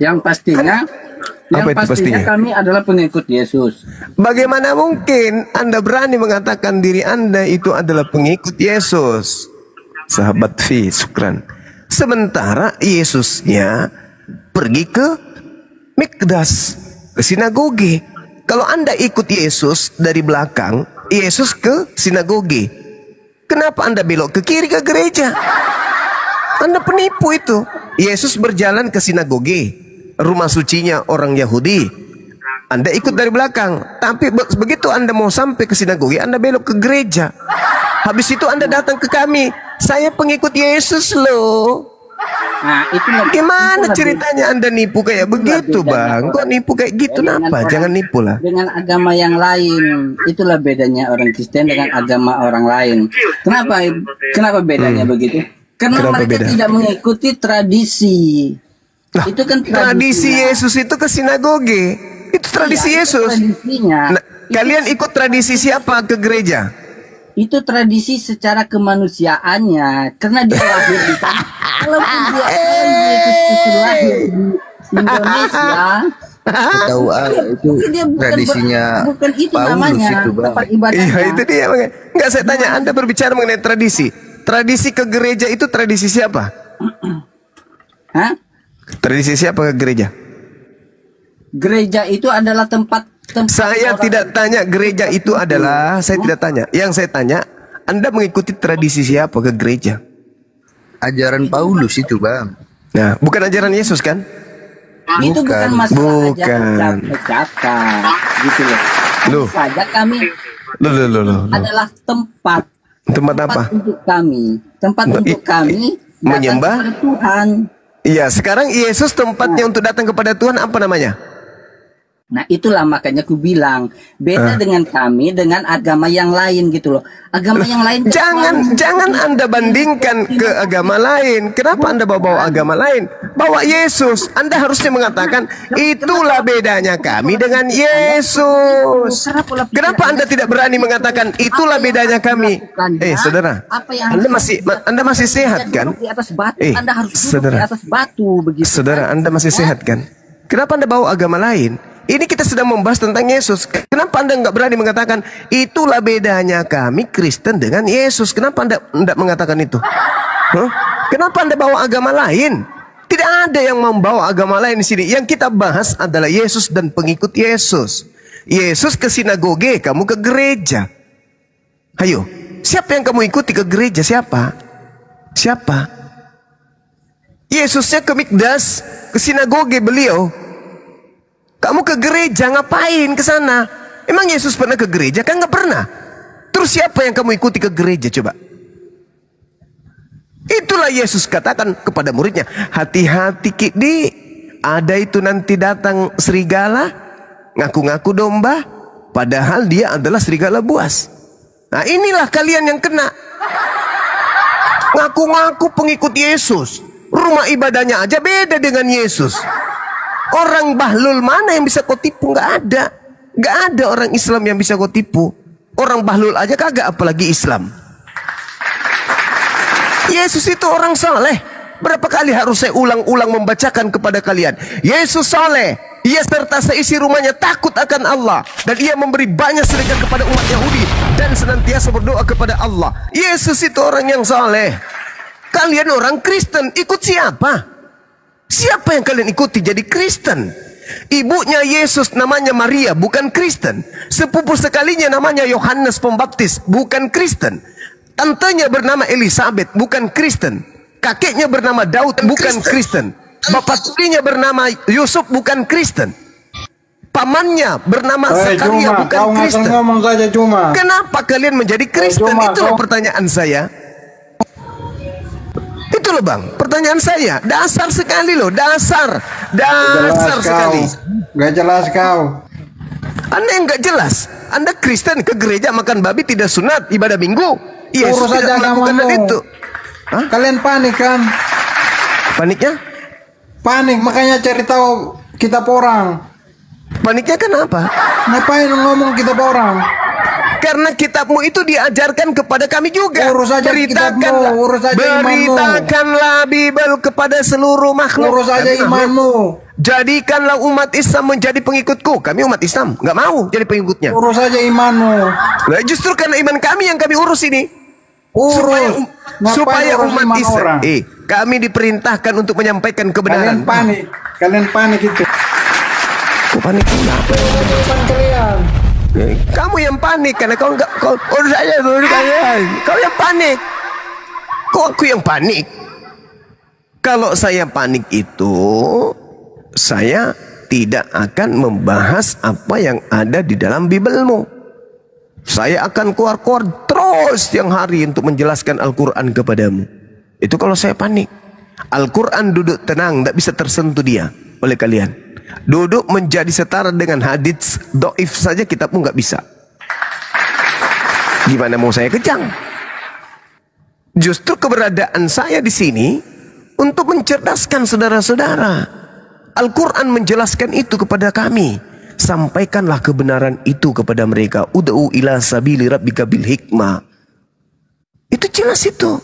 Yang pastinya, kami adalah pengikut Yesus. Bagaimana mungkin Anda berani mengatakan diri Anda itu adalah pengikut Yesus? Sahabat Fi, syukran. Sementara Yesusnya pergi ke Mikdas, ke sinagoge. Kalau Anda ikut Yesus dari belakang, Yesus ke sinagoge. Kenapa Anda belok ke kiri ke gereja? Anda penipu itu. Yesus berjalan ke sinagoge, rumah sucinya orang Yahudi. Anda ikut dari belakang. Tapi begitu Anda mau sampai ke sinagoge, Anda belok ke gereja. Habis itu Anda datang ke kami. Saya pengikut Yesus loh. Nah, gimana ceritanya Anda nipu kayak begitu, Bang? Kok nipu kayak gitu? Kenapa? Jangan nipu lah. Dengan agama yang lain, itulah bedanya orang Kristen dengan agama orang lain. Kenapa bedanya begitu? Karena mereka tidak mengikuti tradisi. Nah, itu kan tradisi Yesus itu ke sinagoge. Itu tradisi Yesus. Nah, kalian ikut tradisi siapa ke gereja? Itu tradisi secara kemanusiaannya, karena dia lahir di sana. Kalaupun dia Yesus itu lahir di Indonesia, tahu itu tradisinya bukan itu Paulus namanya itu, tempat ibadahnya. Iya, itu dia. Enggak, saya tanya, Anda berbicara mengenai tradisi. Tradisi ke gereja itu tradisi siapa? Hah? Tradisi siapa ke gereja? Gereja itu adalah tempat saya tidak tanya gereja itu adalah, saya tidak tanya. Yang saya tanya, Anda mengikuti tradisi siapa ke gereja? Ajaran Paulus itu, Bang. Nah, bukan ajaran Yesus kan? Itu bukan masalah ajaran siapa, gitu loh. Saja kami adalah tempat apa? Untuk kami, tempat untuk kami menyembah Tuhan. Iya, sekarang Yesus tempatnya untuk datang kepada Tuhan apa namanya? Nah, itulah makanya aku bilang beda dengan kami dengan agama yang lain gitu loh. Agama yang lain jangan Anda bandingkan ke agama lain. Kenapa Anda bawa agama lain? Bawa Yesus. Anda harusnya mengatakan itulah bedanya kami dengan Yesus. Kenapa Anda tidak berani mengatakan itulah bedanya kami? Saudara, Anda masih sehat kan? Saudara, Saudara, Anda masih sehat kan? Kenapa Anda bawa agama lain? Ini kita sedang membahas tentang Yesus. Kenapa Anda nggak berani mengatakan itulah bedanya kami Kristen dengan Yesus? Kenapa Anda tidak mengatakan itu? Kenapa Anda bawa agama lain? Tidak ada yang membawa agama lain di sini. Yang kita bahas adalah Yesus dan pengikut Yesus. Yesus ke sinagoge, kamu ke gereja. Ayo, siapa yang kamu ikuti ke gereja? Siapa? Siapa? Yesusnya ke Mikdas, ke sinagoge beliau. Kamu ke gereja ngapain ke sana? Emang Yesus pernah ke gereja? Kan nggak pernah. Terus siapa yang kamu ikuti ke gereja coba? Itulah Yesus katakan kepada muridnya, hati-hati Kidi, ada itu nanti datang serigala, ngaku-ngaku domba, padahal dia adalah serigala buas. Nah, inilah kalian yang kena. Ngaku-ngaku pengikut Yesus, rumah ibadahnya aja beda dengan Yesus. Orang bahlul mana yang bisa kau tipu? Nggak ada. Nggak ada orang Islam yang bisa kau tipu. Orang bahlul aja kagak, apalagi Islam. Yesus itu orang saleh. Berapa kali harus saya ulang-ulang membacakan kepada kalian? Yesus saleh. Ia serta seisi rumahnya takut akan Allah. Dan ia memberi banyak sedekah kepada umat Yahudi. Dan senantiasa berdoa kepada Allah. Yesus itu orang yang saleh. Kalian orang Kristen, ikut siapa? Siapa yang kalian ikuti jadi Kristen? Ibunya Yesus namanya Maria, bukan Kristen. Sepupu sekalinya namanya Yohanes Pembaptis, bukan Kristen. Tantenya bernama Elizabeth, bukan Kristen. Kakeknya bernama Daud, bukan Kristen. Bapak tirinya bernama Yusuf, bukan Kristen. Pamannya bernama Zakaria, bukan Kristen. Kenapa kalian menjadi Kristen? Itulah pertanyaan saya. Itu loh Bang, pertanyaan saya. Dasar sekali loh, dasar sekali. Gak jelas kau. Anda yang gak jelas. Anda Kristen ke gereja makan babi tidak sunat ibadah minggu. Yesus tidak melakukan hal itu. Hah? Kalian panik kan? Paniknya? Panik, makanya cari tahu kitab orang. Paniknya kenapa? Ngapain ngomong kitab orang? Karena kitabmu itu diajarkan kepada kami juga. Urus aja kitabmu, urus aja imanmu. Beritakanlah Bible kepada seluruh makhluk. Urus aja imanmu. Jadikanlah umat Islam menjadi pengikutku. Kami umat Islam nggak mau jadi pengikutnya. Urus aja imanmu. Nah, justru karena iman kami yang kami urus ini. Urus. Supaya umat Islam. Orang? Kami diperintahkan untuk menyampaikan kebenaran. Kalian panik itu. Kok panik? Kenapa? Kalian. Kamu yang panik karena kau enggak urus aja kalian. Kau yang panik. Kok aku yang panik? Kalau saya panik itu, saya tidak akan membahas apa yang ada di dalam Biblemu. Saya akan keluar-keluar terus tiang hari untuk menjelaskan Al-Quran kepadamu. Itu kalau saya panik. Al-Quran duduk tenang, tidak bisa tersentuh dia oleh kalian. Duduk menjadi setara dengan hadits doif saja kitabmu nggak bisa. Gimana mau saya kejang? Justru keberadaan saya di sini untuk mencerdaskan saudara-saudara. Al-Quran menjelaskan itu kepada kami. Sampaikanlah kebenaran itu kepada mereka. Ud'u ila sabili rabbika bil hikmah. Itu jelas itu.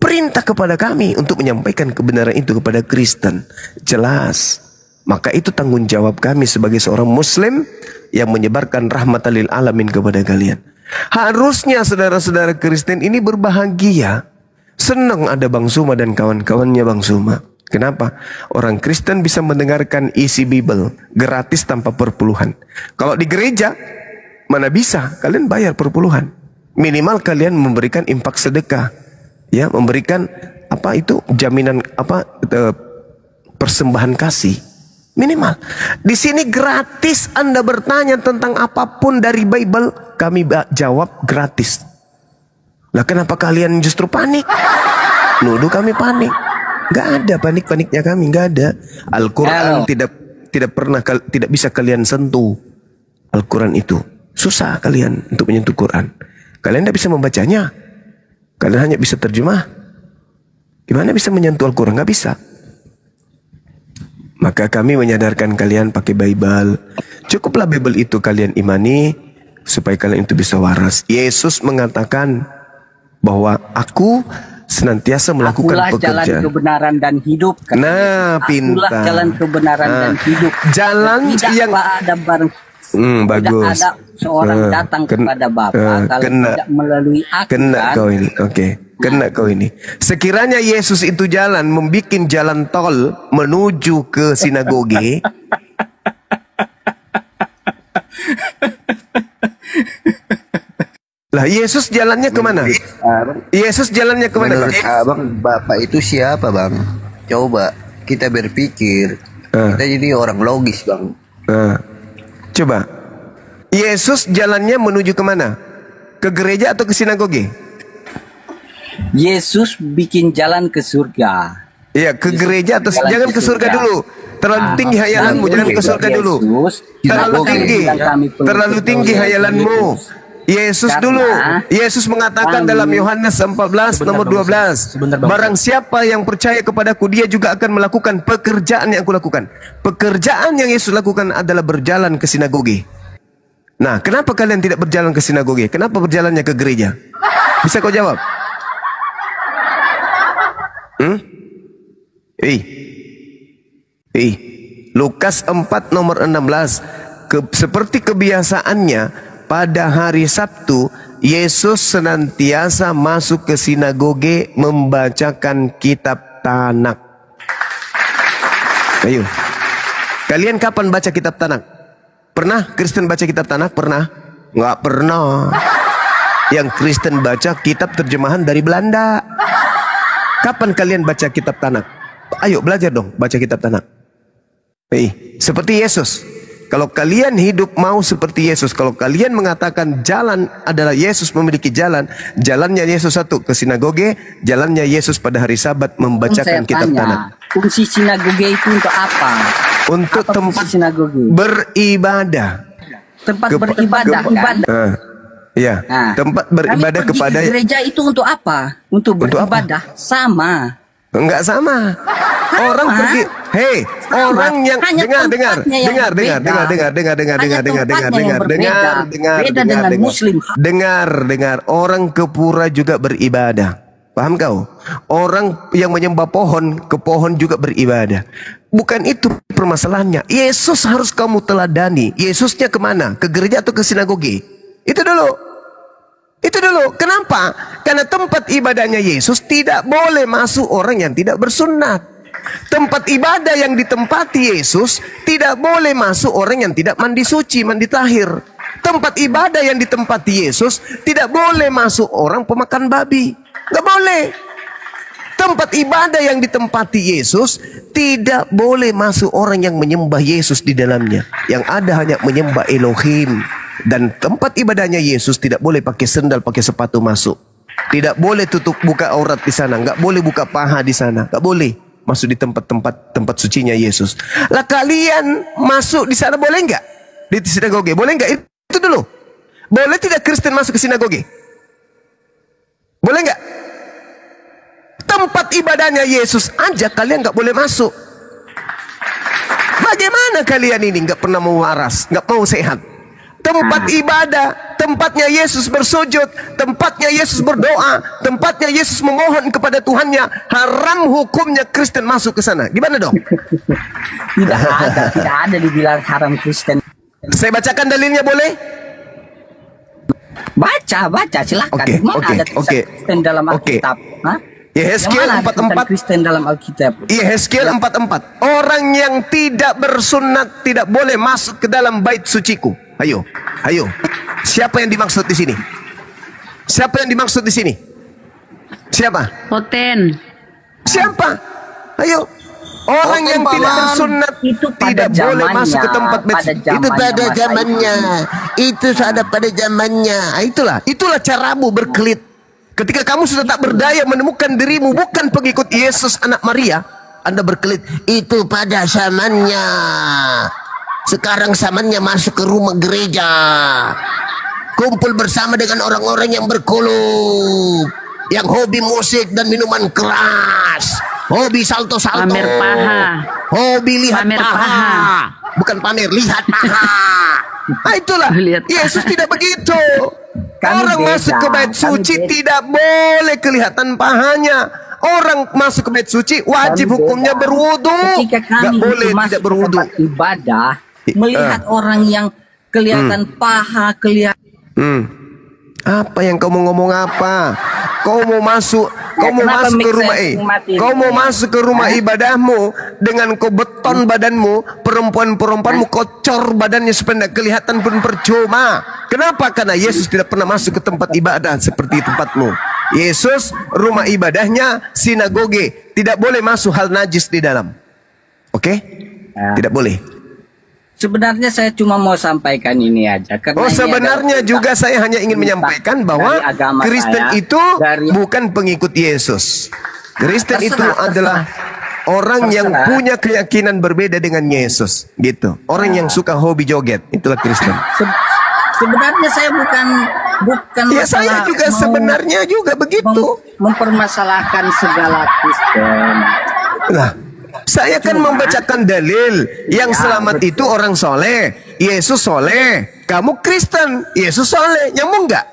Perintah kepada kami untuk menyampaikan kebenaran itu kepada Kristen. Jelas. Maka itu tanggung jawab kami sebagai seorang muslim yang menyebarkan rahmatan lil alamin kepada kalian. Harusnya saudara-saudara Kristen ini berbahagia. Senang ada Bang Suma dan kawan-kawannya Bang Suma. Kenapa? Orang Kristen bisa mendengarkan isi Bible gratis tanpa perpuluhan. Kalau di gereja, mana bisa? Kalian bayar perpuluhan. Minimal kalian memberikan infak sedekah. Ya, memberikan apa itu? Jaminan apa? Persembahan kasih. Minimal. Di sini gratis. Anda bertanya tentang apapun dari Bible, kami jawab gratis. Lah kenapa kalian justru panik? Nuduh kami panik. Gak ada panik-paniknya kami, gak ada. Al-Quran tidak bisa kalian sentuh. Al-Quran itu susah kalian untuk menyentuh Quran. Kalian tidak bisa membacanya. Kalian hanya bisa terjemah. Gimana bisa menyentuh Al-Quran? Gak bisa. Maka kami menyadarkan kalian pakai Bible. Cukuplah Bible itu kalian imani supaya kalian itu bisa waras. Yesus mengatakan bahwa aku senantiasa melakukan pekerjaan. Jalan kebenaran dan hidup. Nah, pintar. Akulah jalan kebenaran dan hidup. Jalan tidak yang ada bareng. bagus. Tidak ada seorang datang kepada Bapa kalau tidak melalui aku. Kena kan? kau ini, oke. Kena kau ini. Sekiranya Yesus itu jalan, membikin jalan tol menuju ke sinagoge. Lah Yesus jalannya kemana? Yesus jalannya kemana? Menurut abang, Bapak itu siapa bang? Coba kita berpikir. Kita jadi orang logis bang. Coba. Yesus jalannya menuju kemana? Ke gereja atau ke sinagoge? Yesus bikin jalan ke surga. Iya, ke gereja atau jangan ke surga dulu. Terlalu tinggi hayalanmu, jangan ke surga dulu. Terlalu tinggi hayalanmu. Yesus dulu. Yesus mengatakan dalam Yohanes 14 nomor 12. Barang siapa yang percaya kepadaku, dia juga akan melakukan pekerjaan yang aku lakukan. Pekerjaan yang Yesus lakukan adalah berjalan ke sinagoge. Nah, kenapa kalian tidak berjalan ke sinagoge? Kenapa berjalannya ke gereja? Bisa kau jawab? Lukas 4 nomor 16. Seperti kebiasaannya pada hari Sabtu, Yesus senantiasa masuk ke sinagoge membacakan kitab Tanak. Ayo. Kalian kapan baca kitab Tanak? Pernah Kristen baca kitab Tanak? Pernah? Nggak pernah. Yang Kristen baca kitab terjemahan dari Belanda. Kapan kalian baca kitab Tanak? Ayo belajar dong baca kitab Tanak. Seperti Yesus. Kalau kalian hidup mau seperti Yesus, kalau kalian mengatakan jalan adalah Yesus memiliki jalan, jalannya Yesus satu ke sinagoge, jalannya Yesus pada hari Sabat membacakan kitab Tanak. Fungsi sinagoge itu untuk apa? Untuk apa tempat sinagoge? Beribadah. Tempat beribadah. Ya, tempat beribadah kepada gereja itu untuk apa? Untuk beribadah. Sama. Enggak sama. Hei, orang yang dengar, orang ke pura juga beribadah. Paham kau? Orang yang menyembah pohon, ke pohon juga beribadah. Bukan itu permasalahannya. Yesus harus kamu teladani. Yesusnya kemana? Ke gereja atau ke sinagoge? Itu dulu. Itu dulu. Kenapa? Karena tempat ibadahnya Yesus tidak boleh masuk orang yang tidak bersunat. Tempat ibadah yang ditempati Yesus tidak boleh masuk orang yang tidak mandi suci, mandi tahir. Tempat ibadah yang ditempati Yesus tidak boleh masuk orang pemakan babi. Gak boleh. Tempat ibadah yang ditempati Yesus tidak boleh masuk orang yang menyembah Yesus di dalamnya. Yang ada hanya menyembah Elohim. Dan tempat ibadahnya Yesus tidak boleh pakai sendal, pakai sepatu masuk. Tidak boleh tutup buka aurat di sana. Gak boleh buka paha di sana. Gak boleh masuk di tempat sucinya Yesus. Lah kalian masuk di sana boleh nggak? Di sinagoge boleh nggak? Itu dulu. Boleh tidak Kristen masuk ke sinagoge? Boleh nggak? Tempat ibadahnya Yesus aja kalian nggak boleh masuk. Bagaimana kalian ini nggak pernah mau waras, nggak mau sehat? Tempat ibadah, tempatnya Yesus bersujud, tempatnya Yesus berdoa, tempatnya Yesus memohon kepada Tuhannya. Haram hukumnya Kristen masuk ke sana. Gimana dong? Tidak ada dibilang haram Kristen. Saya bacakan dalilnya boleh? Baca, silakan. Mana ada Kristen dalam Alkitab? Yehezkiel 44. Kristen dalam Alkitab. Yehezkiel 44. Orang yang tidak bersunat tidak boleh masuk ke dalam bait suciku. Ayo. Siapa yang dimaksud di sini? Siapa yang dimaksud di sini? Siapa? Poten. Siapa? Ayo. Orang yang tidak bersunat tidak boleh masuk ke tempat bait suci. Itu pada zamannya. Itu ada pada zamannya. Itulah caramu berkelit. Ketika kamu sudah tak berdaya menemukan dirimu bukan pengikut Yesus anak Maria, Anda berkelit. Itu pada zamannya. Sekarang zamannya masuk ke rumah gereja, kumpul bersama dengan orang-orang yang berkulub, yang hobi musik dan minuman keras, hobi salto-salto, pamer paha, hobi lihat pamer paha. Bukan pamer, lihat paha. Nah itulah, Yesus tidak begitu. Orang masuk ke bait suci tidak boleh kelihatan pahanya. Orang masuk ke bait suci wajib hukumnya berwudu. Gak boleh tidak berwudu. Ibadah melihat orang yang kelihatan paha, kelihatan. Apa yang kau mau ngomong apa? Kau mau masuk ke rumah ibadahmu dengan kau beton badanmu, perempuanmu kocor badannya supaya tidak kelihatan pun percuma. Kenapa? Karena Yesus tidak pernah masuk ke tempat ibadah seperti tempatmu. Yesus rumah ibadahnya sinagoge, tidak boleh masuk hal najis di dalam. Oke? Tidak boleh. Sebenarnya saya cuma mau sampaikan ini aja. Karena sebenarnya juga saya hanya ingin menyampaikan bahwa Kristen itu bukan pengikut Yesus. Kristen itu adalah orang yang punya keyakinan berbeda dengan Yesus, gitu. Orang yang suka hobi joget, itulah Kristen. Sebenarnya saya bukan ya saya juga sebenarnya juga begitu. Mempermasalahkan segala Kristen. Nah, saya kan membacakan dalil yang selamat itu orang soleh, Yesus soleh, kamu Kristen, Yesus soleh, nyambung nggak?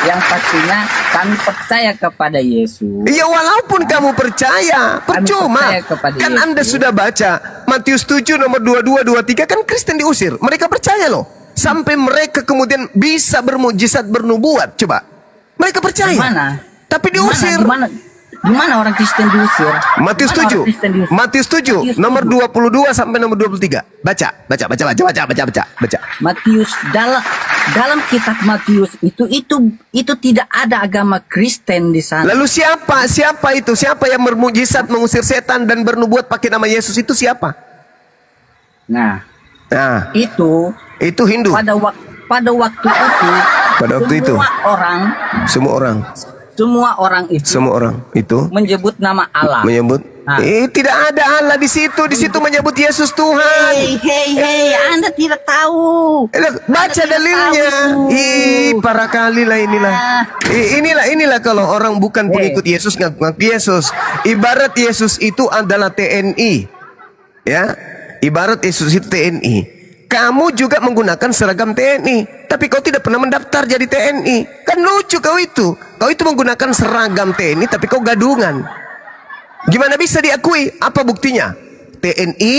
Yang pastinya kami percaya kepada Yesus. Ya walaupun kamu percaya, percuma. Kan Anda sudah baca Matius 7 nomor 22, 23 kan Kristen diusir. Mereka percaya loh. Sampai mereka kemudian bisa bermujizat bernubuat. Coba. Mereka percaya. Gimana? Tapi diusir. Gimana orang Kristen diusir? Matius 7. Matius 7 nomor 22 sampai nomor 23. Baca. Matius dalam kitab Matius itu tidak ada agama Kristen di sana. Lalu siapa itu? Siapa yang bermujizat mengusir setan dan bernubuat pakai nama Yesus itu siapa? Nah, itu Hindu. Pada waktu itu semua orang itu menyebut nama Allah. Tidak ada Allah di situ. Di situ menyebut Yesus Tuhan. Hei, Anda tidak tahu. Baca dalilnya. Para kali lah inilah. Inilah kalau orang bukan pengikut Yesus ngaku Yesus. Ibarat Yesus itu adalah TNI. Ya, ibarat Yesus itu TNI. Kamu juga menggunakan seragam TNI, tapi kau tidak pernah mendaftar jadi TNI. Kan lucu kau itu. Kau itu menggunakan seragam TNI, tapi kau gadungan. Gimana bisa diakui? Apa buktinya? TNI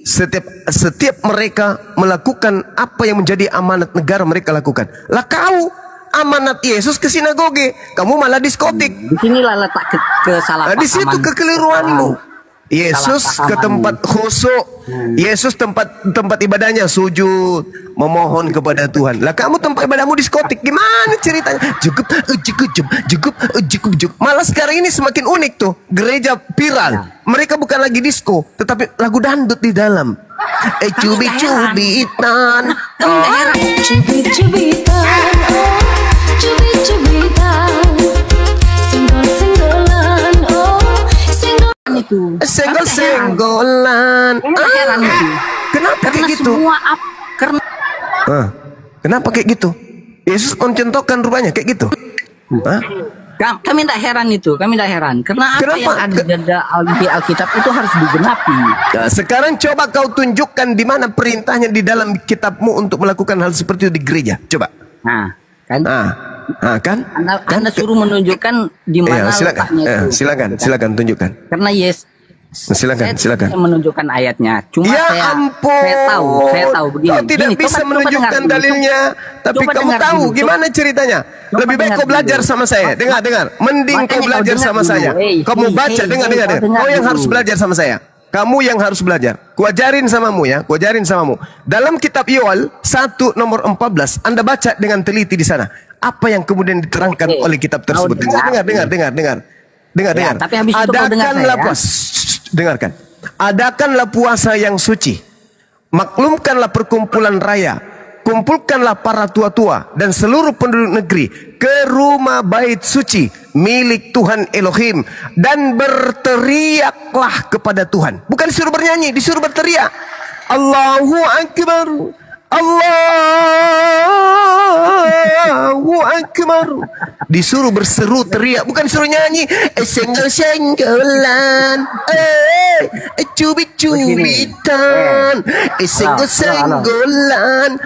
setiap mereka melakukan apa yang menjadi amanat negara mereka lakukan. Lah kau amanat Yesus ke sinagoge, kamu malah diskotik. Disinilah letak kesalahpahaman. Di situ kekeliruanmu. Yesus ke tempat khusyuk. Yesus tempat ibadahnya sujud, memohon kepada Tuhan. Lah kamu tempat ibadahmu diskotik. Gimana ceritanya? Cukup. Malah sekarang ini semakin unik tuh. Gereja viral. Mereka bukan lagi disco, tetapi lagu dandut di dalam. Cubitan. Senggol-senggolan. Kenapa kayak gitu? Kenapa kayak gitu? Yesus mencontohkan rupanya kayak gitu. Kami tidak heran itu. Kami tidak heran. Karena apa yang ada di Alkitab itu harus digenapi. Nah, sekarang coba kau tunjukkan di mana perintahnya di dalam kitabmu untuk melakukan hal seperti itu di gereja. Coba. Kan? Anda suruh menunjukkan di mana letaknya itu. Silakan tunjukkan. Karena silakan. Saya menunjukkan ayatnya. Cuma ampun. Saya tahu begini. Kau tidak bisa menunjukkan dalilnya, tapi kamu tahu gimana ceritanya. Lebih baik kau belajar sama saya. Dengar. Mending kau belajar sama saya. Kamu baca, dengar. Kau yang harus belajar sama saya. Kamu yang harus belajar. Kuajarin samamu ya. Dalam kitab Yoel 1 nomor 14, Anda baca dengan teliti di sana. Apa yang kemudian diterangkan oleh kitab tersebut? Dengar. Tapi habis itu kau dengar saya. Dengarkan. Adakanlah puasa yang suci. Maklumkanlah perkumpulan raya. Kumpulkanlah para tua-tua dan seluruh penduduk negeri ke rumah bait suci milik Tuhan Elohim dan berteriaklah kepada Tuhan. Bukan disuruh bernyanyi, disuruh berteriak. Allahu Akbar. Allahu Akbar. Disuruh berseru teriak, bukan disuruh nyanyi. Senggol-senggolan, cubit-cubitan, senggol-senggolan,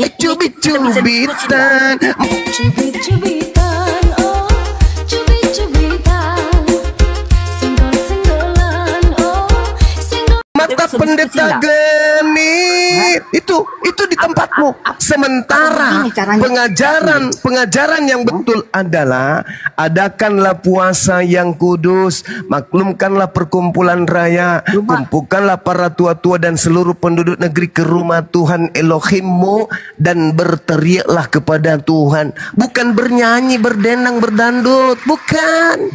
cubit-cubitan. Mata pendeta genit itu di tempatmu. Sementara pengajaran yang betul adalah adakanlah puasa yang kudus, maklumkanlah perkumpulan raya, kumpulkanlah para tua-tua dan seluruh penduduk negeri ke rumah Tuhan Elohimmu dan berteriaklah kepada Tuhan. Bukan bernyanyi, berdendang, berdandut, bukan.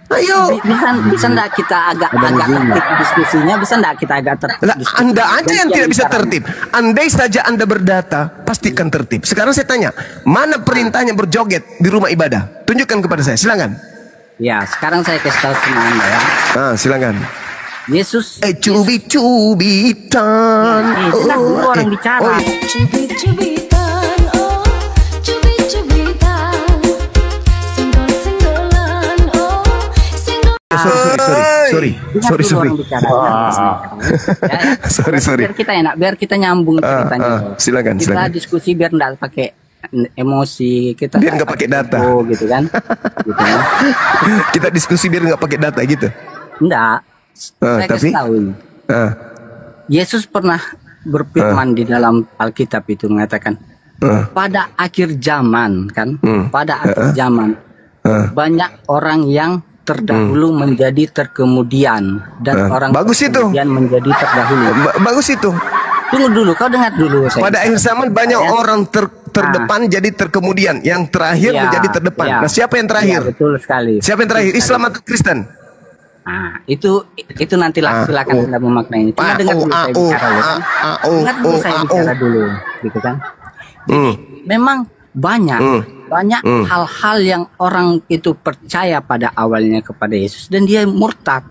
Ayo, bisa enggak kita agak tertib diskusinya? Bisa enggak kita agak tertib? Anda aja yang tidak bisa tertib. Andai saja Anda berdata, pastikan tertib. Sekarang saya tanya, mana perintahnya berjoget di rumah ibadah? Tunjukkan kepada saya, silakan. Ya, sekarang saya kasih tahu sama Anda ya. Silakan. Yesus. Cubit-cubitan. Tidak dulu orang bicara. Cubit-cubitan. Sorry. Biar kita nyambung ceritanya. Silakan. Kita diskusi biar enggak pakai emosi, kita biar nggak pakai data, gitu kan. Kita diskusi biar nggak pakai data gitu. Enggak. Saya kasih tahu ini. Yesus pernah berfirman di dalam Alkitab itu mengatakan pada akhir zaman kan, pada akhir zaman banyak orang yang terdahulu menjadi terkemudian dan orang bagus kemudian menjadi terdahulu. Bagus itu. Tunggu dulu, kau dengar dulu. Pada akhir zaman banyak orang terdepan jadi terkemudian, yang terakhir menjadi terdepan. Nah, siapa yang terakhir? Betul sekali. Siapa yang terakhir? Islam atau Kristen? Itu nantilah silakan Anda memaknainya. Cuma dengar dulu saya bicara dulu, gitu kan. Jadi, memang banyak banyak hal-hal yang orang itu percaya pada awalnya kepada Yesus dan dia murtad.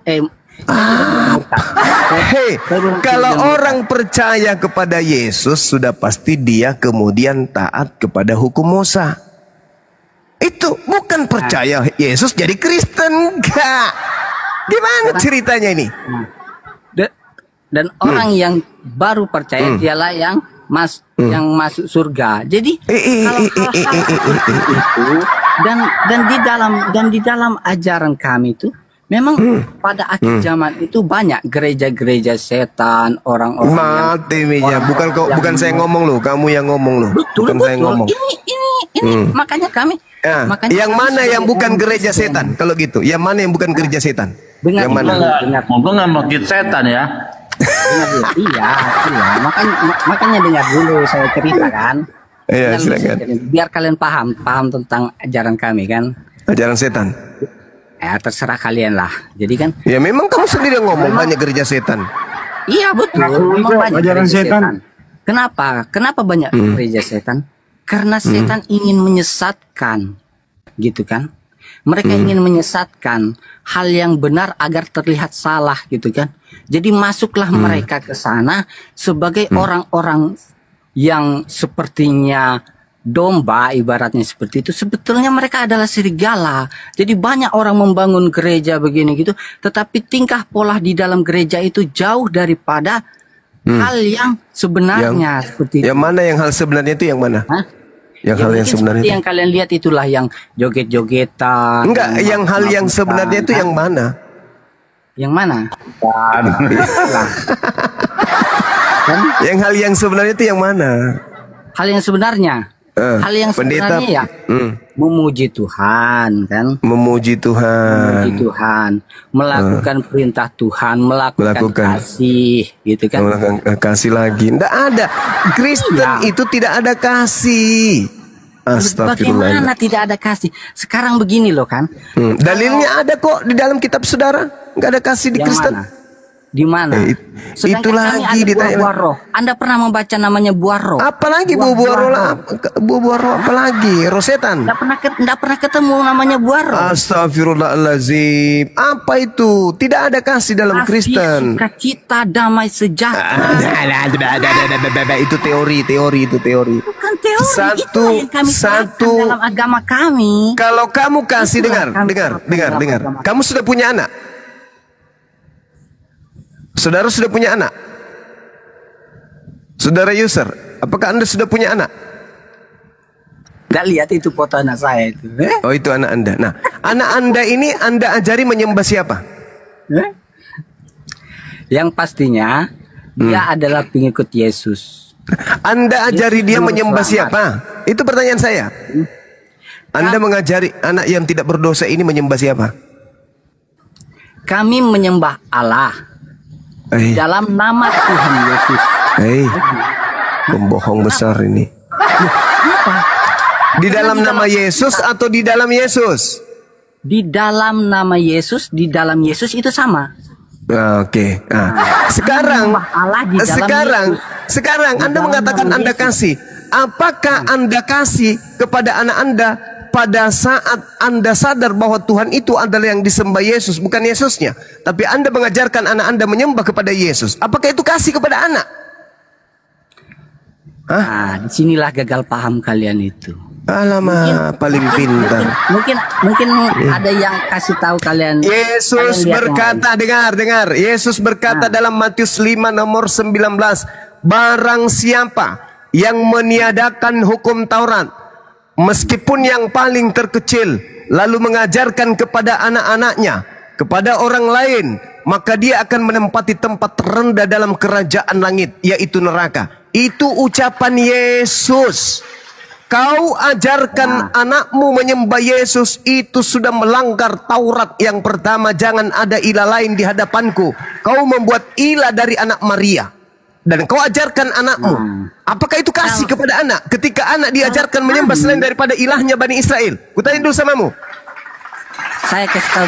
Hei, kalau orang percaya kepada Yesus sudah pasti dia kemudian taat kepada hukum Musa. Itu bukan percaya Yesus jadi Kristen, enggak. Gimana ceritanya ini? Dan orang yang baru percaya dialah yang masuk surga. Jadi kalau hal-hal seperti itu dan di dalam ajaran kami itu memang pada akhir zaman itu banyak gereja-gereja setan, orang-orang bukan saya ngomong loh, kamu yang ngomong loh. Bukan saya ngomong. Ini makanya kami yang mana yang bukan gereja setan? Kalau gitu, yang mana yang bukan gereja setan? Yang mana? Ngomong nggak masjid setan ya? Iya. Makanya dengar dulu saya ceritakan. Iya, silakan. Biar kalian paham tentang ajaran kami kan. Ajaran setan. Terserah kalian lah. Jadi kan. Ya memang kamu sendiri yang ngomong banyak gereja setan. Iya betul. Memang banyak ajaran gereja setan. Kenapa banyak gereja setan? Karena setan ingin menyesatkan, gitu kan? Mereka ingin menyesatkan hal yang benar agar terlihat salah, gitu kan? Jadi masuklah mereka ke sana sebagai orang-orang yang sepertinya domba, ibaratnya seperti itu. Sebetulnya mereka adalah serigala. Jadi banyak orang membangun gereja begini gitu, tetapi tingkah pola di dalam gereja itu jauh daripada hal yang sebenarnya seperti itu. Yang mana yang hal sebenarnya itu yang mana? Hah? Yang hal yang sebenarnya itu. Yang kalian lihat itulah yang joget-jogetan. Enggak, yang hal yang sebenarnya itu yang mana? Yang mana? Yang hal yang sebenarnya itu yang mana? Hal yang sebenarnya. Hal yang pendeta, sebenarnya ya memuji Tuhan kan, memuji Tuhan, melakukan perintah Tuhan, melakukan kasih, gitu kan? Melakukan kasih lagi, ndak ada. Kristen itu tidak ada kasih. Astagfirullah. Bagaimana tidak ada kasih? Sekarang begini loh kan? Dalilnya ada kok di dalam kitab saudara. Nggak ada kasih di Kristen. Mana? Di mana? Itu lagi ada buah roh. Anda pernah membaca namanya buah roh? Apalagi buah roh apalagi? Roh setan. Enggak pernah ketemu namanya buah roh. Astagfirullahalazim. Apa itu? Tidak ada kasih dalam Kristen. Sukacita, damai, sejahtera. Itu teori. Bukan teori. Itu yang kami terapkan dalam agama kami. Kalau kamu kasih dengar. Kamu sudah punya anak? Saudara sudah punya anak? Saudara user, apakah Anda sudah punya anak? Nggak lihat itu foto anak saya itu. Oh, itu anak Anda. Nah, anak Anda ini Anda ajari menyembah siapa? Yang pastinya dia adalah pengikut Yesus. Anda ajari dia menyembah siapa? Itu pertanyaan saya. Anda mengajari anak yang tidak berdosa ini menyembah siapa? Kami menyembah Allah. Dalam nama Tuhan Yesus. Pembohong besar ini. Kenapa? Di dalam nama Yesus atau di dalam Yesus? Di dalam nama Yesus, di dalam Yesus itu sama. Oke. Sekarang Anda mengatakan Anda kasih. Apakah Anda kasih kepada anak Anda pada saat Anda sadar bahwa Tuhan itu adalah yang disembah Yesus, bukan Yesusnya, tapi Anda mengajarkan anak Anda menyembah kepada Yesus? Apakah itu kasih kepada anak? Disinilah gagal paham kalian itu. Alamak, paling pintar. Mungkin ada yang kasih tahu kalian. Yesus berkata, dengar. Yesus berkata dalam Matius 5 nomor 19, barang siapa yang meniadakan hukum Taurat, meskipun yang paling terkecil, lalu mengajarkan kepada anak-anaknya, kepada orang lain, maka dia akan menempati tempat terendah dalam kerajaan langit, yaitu neraka. Itu ucapan Yesus. Kau ajarkan anakmu menyembah Yesus, itu sudah melanggar Taurat yang pertama, jangan ada ilah lain di hadapanku. Kau membuat ilah dari anak Maria. Dan kau ajarkan anakmu. Apakah itu kasih kepada anak? Ketika anak diajarkan menyembah selain daripada ilahnya Bani Israel. Kutanya dulu samamu. Saya kasih tahu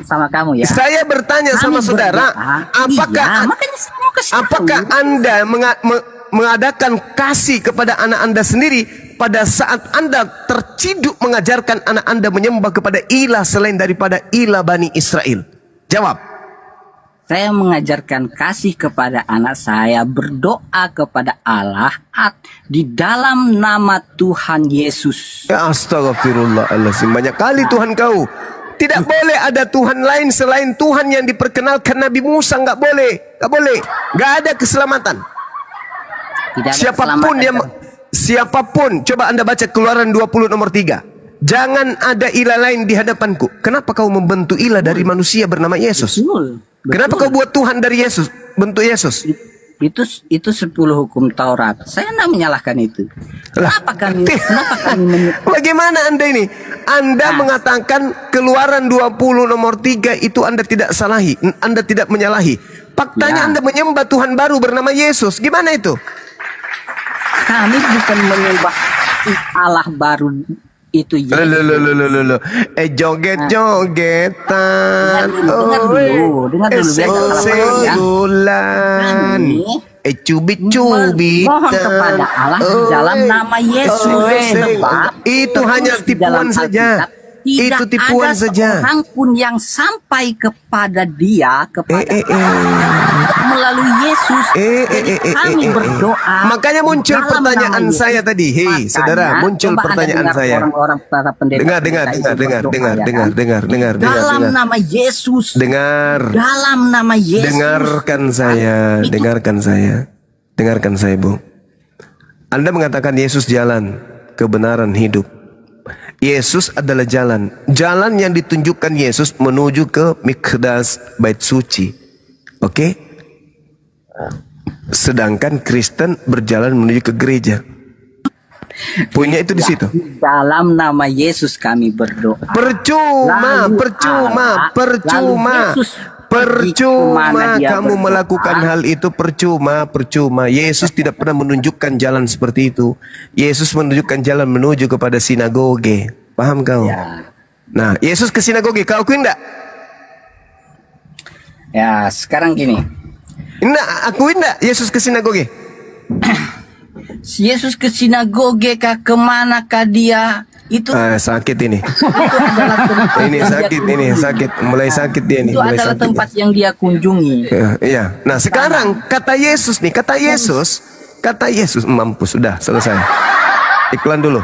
sama kamu ya. Saya bertanya sama saudara, apakah Anda mengadakan kasih kepada anak Anda sendiri pada saat Anda terciduk mengajarkan anak Anda menyembah kepada ilah selain daripada ilah Bani Israel? Jawab. Saya mengajarkan kasih kepada anak saya, berdoa kepada Allah di dalam nama Tuhan Yesus. Ya, astagfirullahaladzim. Banyak kali Tuhan kau. Tidak boleh ada Tuhan lain selain Tuhan yang diperkenalkan Nabi Musa. Nggak boleh. Nggak boleh. Nggak ada keselamatan. Tidak ada Siapapun yang siapapun, coba Anda baca Keluaran 20 nomor 3. Jangan ada ilah lain di hadapanku. Kenapa kau membentuk ilah dari manusia bernama Yesus? Betul. Kenapa kau buat Tuhan dari Yesus, bentuk Yesus? Itu 10 hukum Taurat. Saya tidak menyalahkan itu. Kenapa kami Bagaimana Anda ini? Anda mengatakan Keluaran 20 nomor 3 itu Anda tidak salahi, Anda tidak menyalahi. Faktanya Anda menyembah Tuhan baru bernama Yesus. Gimana itu? Kami bukan menyembah Allah baru itu Yesus. Joget-jogetan. Dengar dulu. Sebulan. Cubit-cubit. Mohon kepada Allah di dalam nama Yesus. Sebab itu hanya tipuan saja. Itu tipuan saja. Orang pun yang sampai kepada Dia, melalui Yesus. Kami berdoa. Makanya muncul pertanyaan saya tadi. Hei, saudara, muncul pertanyaan saya. Dengar. Dalam nama Yesus. Dalam nama Yesus. Dengarkan saya, Bu. Anda mengatakan Yesus jalan, kebenaran, hidup. Yesus adalah jalan. Jalan yang ditunjukkan Yesus menuju ke Mikdas, bait suci. Oke? Sedangkan Kristen berjalan menuju ke gereja. Punya itu di situ. Dalam nama Yesus kami berdoa. Percuma kamu melakukan hal itu, percuma. Yesus tidak pernah menunjukkan jalan seperti itu. Yesus menunjukkan jalan menuju kepada sinagoge. Paham kau? Ya. Nah, Yesus ke sinagoge, kau akuin enggak? Ya, sekarang gini. Akuin enggak Yesus ke sinagoge? Yesus ke sinagoge kah, kemanakah dia? Itu sakit ini. Mulai sakit dia nih. Itu adalah tempat yang dia kunjungi. Iya. Nah, sekarang kata Yesus, mampus, sudah selesai. Iklan dulu.